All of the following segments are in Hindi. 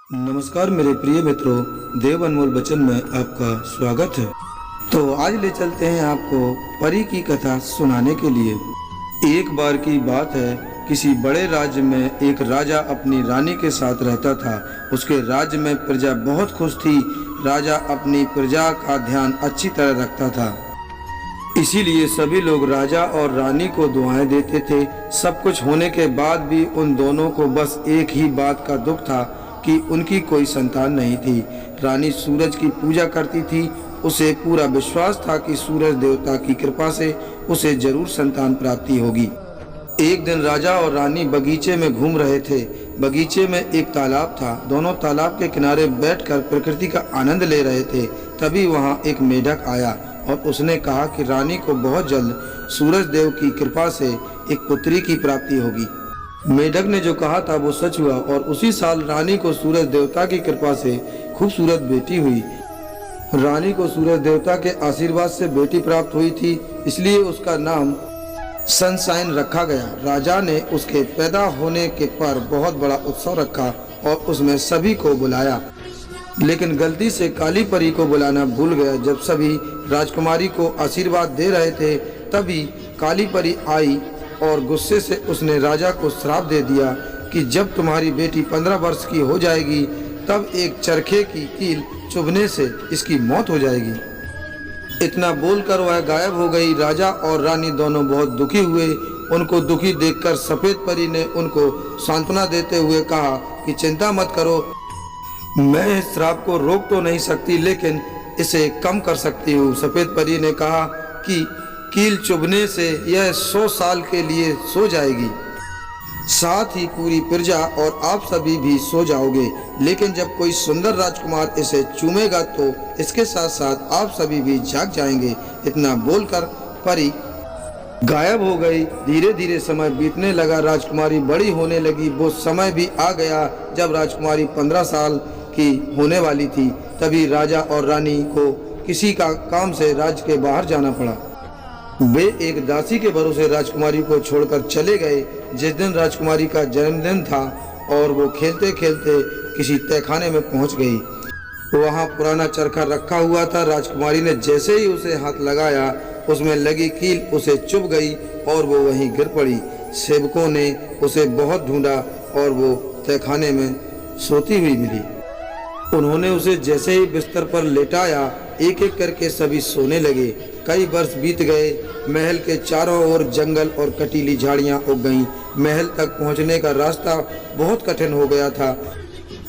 नमस्कार मेरे प्रिय मित्रों, देव अनमोल वचन में आपका स्वागत है। तो आज ले चलते हैं आपको परी की कथा सुनाने के लिए। एक बार की बात है, किसी बड़े राज्य में एक राजा अपनी रानी के साथ रहता था। उसके राज्य में प्रजा बहुत खुश थी। राजा अपनी प्रजा का ध्यान अच्छी तरह रखता था, इसीलिए सभी लोग राजा और रानी को दुआएं देते थे। सब कुछ होने के बाद भी उन दोनों को बस एक ही बात का दुख था कि उनकी कोई संतान नहीं थी। रानी सूरज की पूजा करती थी। उसे पूरा विश्वास था कि सूरज देवता की कृपा से उसे जरूर संतान प्राप्ति होगी। एक दिन राजा और रानी बगीचे में घूम रहे थे। बगीचे में एक तालाब था। दोनों तालाब के किनारे बैठकर प्रकृति का आनंद ले रहे थे। तभी वहाँ एक मेढक आया और उसने कहा कि रानी को बहुत जल्द सूरज देव की कृपा से एक पुत्री की प्राप्ति होगी। मेढक ने जो कहा था वो सच हुआ और उसी साल रानी को सूरज देवता की कृपा से खूबसूरत बेटी हुई। रानी को सूरज देवता के आशीर्वाद से बेटी प्राप्त हुई थी, इसलिए उसका नाम सनशाइन रखा गया। राजा ने उसके पैदा होने के पर बहुत बड़ा उत्सव रखा और उसमें सभी को बुलाया, लेकिन गलती से काली परी को बुलाना भूल गया। जब सभी राजकुमारी को आशीर्वाद दे रहे थे, तभी काली परी आई और गुस्से से उसने राजा को श्राप दे दिया कि जब तुम्हारी बेटी 15 वर्ष की हो जाएगी, तब एक चरखे की कील चुभने से इसकी मौत हो जाएगी। इतना बोलकर वह गायब हो गई। राजा और रानी दोनों बहुत दुखी हुए। उनको दुखी देखकर सफेद परी ने उनको सांत्वना देते हुए कहा कि चिंता मत करो, मैं इस श्राप को रोक तो नहीं सकती, लेकिन इसे कम कर सकती हूँ। सफेद परी ने कहा कि कील चुभने से यह 100 साल के लिए सो जाएगी, साथ ही पूरी प्रजा और आप सभी भी सो जाओगे। लेकिन जब कोई सुंदर राजकुमार इसे चूमेगा तो इसके साथ साथ आप सभी भी जाग जाएंगे। इतना बोलकर परी गायब हो गई। धीरे धीरे समय बीतने लगा। राजकुमारी बड़ी होने लगी। वो समय भी आ गया जब राजकुमारी 15 साल की होने वाली थी। तभी राजा और रानी को किसी का काम से राज्य के बाहर जाना पड़ा। वे एक दासी के भरोसे राजकुमारी को छोड़कर चले गए। जिस दिन राजकुमारी का जन्मदिन था और वो खेलते खेलते किसी तहखाने में पहुंच गई। वहां पुराना चरखा रखा हुआ था। राजकुमारी ने जैसे ही उसे हाथ लगाया, उसमें लगी कील उसे चुभ गई और वो वहीं गिर पड़ी। सेवकों ने उसे बहुत ढूंढा और वो तहखाने में सोती हुई मिली। उन्होंने उसे जैसे ही बिस्तर पर लेटाया, एक एक करके सभी सोने लगे। कई वर्ष बीत गए। महल के चारों ओर जंगल और कटीली झाड़ियां उग गईं। महल तक पहुंचने का रास्ता बहुत कठिन हो गया था।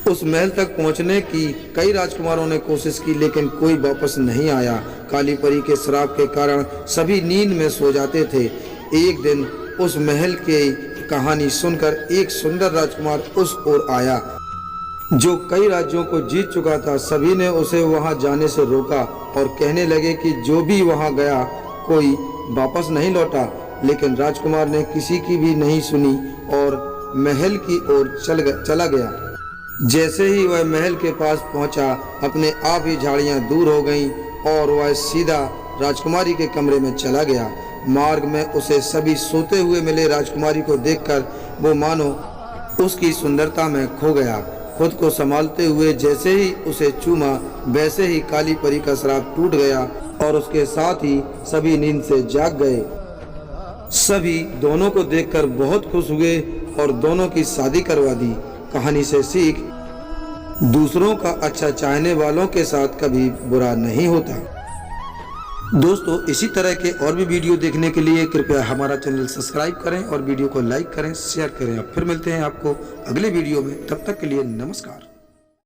उस महल तक पहुंचने की कई राजकुमारों ने कोशिश की, लेकिन कोई वापस नहीं आया। काली परी के श्राप के कारण सभी नींद में सो जाते थे। एक दिन उस महल की कहानी सुनकर एक सुंदर राजकुमार उस ओर आया, जो कई राज्यों को जीत चुका था। सभी ने उसे वहां जाने से रोका और कहने लगे कि जो भी वहां गया कोई वापस नहीं लौटा। लेकिन राजकुमार ने किसी की भी नहीं सुनी और महल की ओर चला गया। जैसे ही वह महल के पास पहुंचा, अपने आप ही झाड़ियां दूर हो गईं और वह सीधा राजकुमारी के कमरे में चला गया। मार्ग में उसे सभी सोते हुए मिले। राजकुमारी को देखकर वो मानो उसकी सुंदरता में खो गया। खुद को संभालते हुए जैसे ही उसे चूमा, वैसे ही काली परी का श्राप टूट गया और उसके साथ ही सभी नींद से जाग गए। सभी दोनों को देखकर बहुत खुश हुए और दोनों की शादी करवा दी। कहानी से सीख, दूसरों का अच्छा चाहने वालों के साथ कभी बुरा नहीं होता। दोस्तों, इसी तरह के और भी वीडियो देखने के लिए कृपया हमारा चैनल सब्सक्राइब करें और वीडियो को लाइक करें, शेयर करें। अब फिर मिलते हैं आपको अगले वीडियो में। तब तक के लिए नमस्कार।